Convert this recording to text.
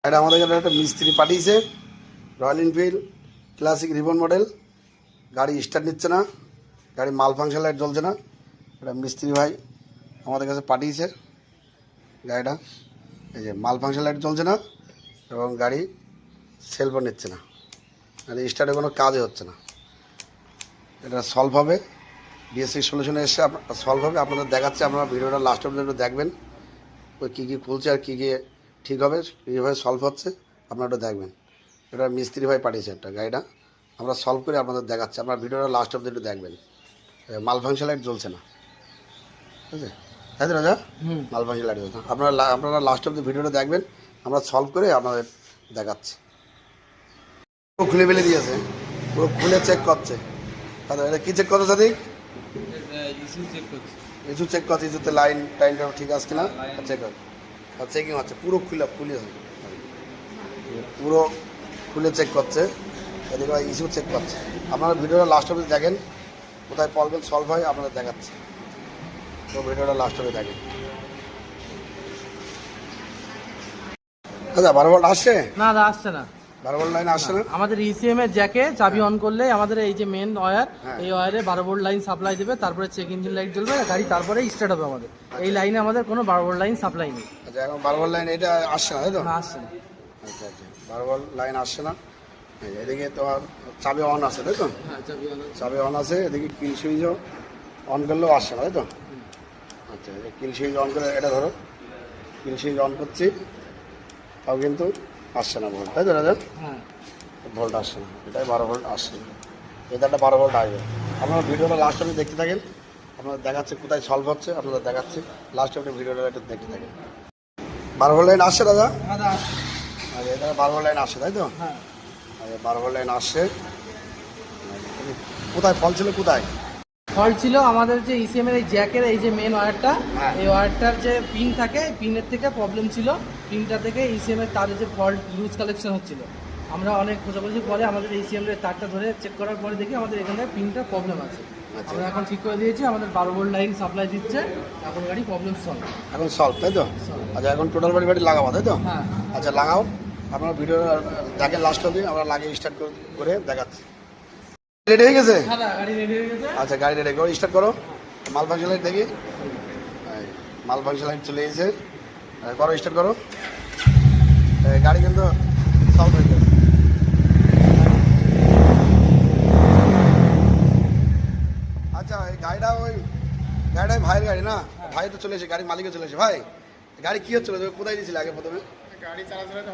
এটা আমাদের এখানে একটা মিস্ত্রি পাঠিয়েছে, royal Enfield classic ribbon model. গাড়ি স্টার্ট নিচ্ছে না, গাড়ি মাল ফাংশন লাইট জ্বলছে না। এটা মিস্ত্রি ভাই আমাদের কাছে পাঠিয়েছে গাড়িটা। এই যে মাল ফাংশন লাইট জ্বলছে না এবং গাড়ি সেলফও নিচ্ছে না, গাড়ি স্টার্টে কোনো কাজই হচ্ছে না। এটা সলভ হবে, ডিএসসি সলিউশনে এসে সলভ হবে। আপনাদের দেখাচ্ছে, আপনারা ভিডিওটা লাস্ট অবধি একটু দেখবেন, ওই কী কী খুলছে আর কী কী ঠিক হবে, কীভাবে সলভ হচ্ছে আপনারা একটু দেখবেন। এটা মিস্ত্রি ভাই পাঠিয়েছে একটা গাড়িটা, আমরা সলভ করে আপনাদের দেখাচ্ছি। আপনারা ভিডিওটা লাস্ট অবধি একটু দেখবেন। মাল ফাংশন লাইট জ্বলছে না, ঠিক আছে? তাই তো রাজা? মাল ফাংশন লাইট জ্বলছে না। আপনারা লাস্ট অবধি ভিডিওটা দেখবেন, আমরা সলভ করে আপনাদের দেখাচ্ছি। পুরো খুলে ফেলে দিয়েছে, পুরো খুলে চেক করছে। এটা কী চেক করছে সাদিক? ইস্যু চেক করছে, ইস্যুতে লাইন টাইনটা ঠিক আছে কিনা চেক করছে, চেকিং হচ্ছে। পুরো খুলেছে, পুরো খুলে চেক করছে। এদিকে ইস্যু চেক করছে। আপনারা ভিডিওটা লাস্ট অবধি দেখেন, কোথায় প্রবলেম সলভ হয় আপনাদের দেখাচ্ছে। তো ভিডিওটা লাস্ট অবধি দেখেন। আচ্ছা, 12 ভোল্ট আসছে না, আসছে না। 12 ভোল্ট লাইন আসছে না। আমাদের ইসিএম এর জ্যাকে চাবি অন করলে আমাদের এই যে মেন ওয়্যার, এই ওয়্যারে 12 ভোল্ট লাইন সাপ্লাই দেবে, তারপরে চেক ইঞ্জিন লাইট জ্বলবে, গাড়ি তারপরে স্টার্ট হবে আমাদের। এই লাইনে আমাদের কোনো 12 ভোল্ট লাইন সাপ্লাই নেই। আচ্ছা, এখন 12 ভোল্ট লাইন এটা আসছে না, তাই তো? না, আসছে না। আচ্ছা আচ্ছা, 12 ভোল্ট লাইন আসছে না। এদিকে তোমার চাবি অন আছে, তাই তো? হ্যাঁ, চাবি অন আছে। এদিকে কিল সুইচও অন করলেও আসছে না, তাই তো? আচ্ছা, কিল সুইচ অন করে এটা ধরো, কিল সুইচ অন করছি, তাও কিন্তু আসছে না ভোল্ট, তাই তো রাজা? হ্যাঁ, ভোল্ট আসছে না, এটাই 12 ভোল্ট আসছে না। এটা একটা 12 ভোল্ট আসবে। আপনারা ভিডিওটা লাস্ট অবধি দেখতে থাকেন, আপনাদের দেখাচ্ছে কোথায় সলভ হচ্ছে, আপনাদের দেখাচ্ছে। লাস্ট অবধি ভিডিওটা একটু দেখতে থাকেন। 12 ভোল্ট লাইন আসছে দাদা? আচ্ছা, এটা 12 ভোল্ট লাইন আসছে, তাই তো? হ্যাঁ। আচ্ছা, 12 ভোল্ট লাইন আসছে। কোথায় ফল ছিল, কোথায়? ফল্ট ছিল আমাদের যে ইসিএম এর এই জ্যাকের এই যে মেন ওয়্যারটা, হ্যাঁ। এই ওয়্যারটার যে পিন থাকে, পিনের থেকে প্রবলেম ছিল। পিনটা থেকে ইসিএম এর তারে যে ফল্ট লুজ কালেকশন হচ্ছিল, আমরা অনেক খোঁজাখুঁজি পরে আমাদের ইসিএম এর তারটা ধরে চেক করার পরে দেখি আমাদের এখানে পিনটা প্রবলেম আছে। আচ্ছা। আমরা এখন ঠিক করে দিয়েছি, আমাদের 12 ভোল্ট লাইন সাপ্লাই দিচ্ছে, এখন গাড়ি প্রবলেম সলভ। এখন সলভ, তাই তো? আচ্ছা, এখন টোটাল বাড়ি লাগাবো, তাই তো? হ্যাঁ। আচ্ছা, লাগাও। আপনার ভিডিও দেখেন লাস্ট অবধি, আমরা লাগিয়ে স্টার্ট করে দেখাচ্ছি। রেডি হয়ে গেছে? হ্যাঁ, গাড়ি রেডি হয়ে গেছে। আচ্ছা, গাড়ি রেডি করো, স্টার্ট করো। মাল ফাংশন লাইট দেখি, মাল ফাংশন লাইট চলে এসেছে, করো, স্টার্ট করো। গাড়ি কিন্তু সলভ হয়ে গেছে। আচ্ছা, এই গাড়িটা ভাইয়ের গাড়ি না? ভাই তো চলে এসে, গাড়ি মালিকও চলে এসে। ভাই, গাড়ি কি হচ্ছিল, কোথায় দিয়েছিলে আগে প্রথমে? গাড়ি চালাতে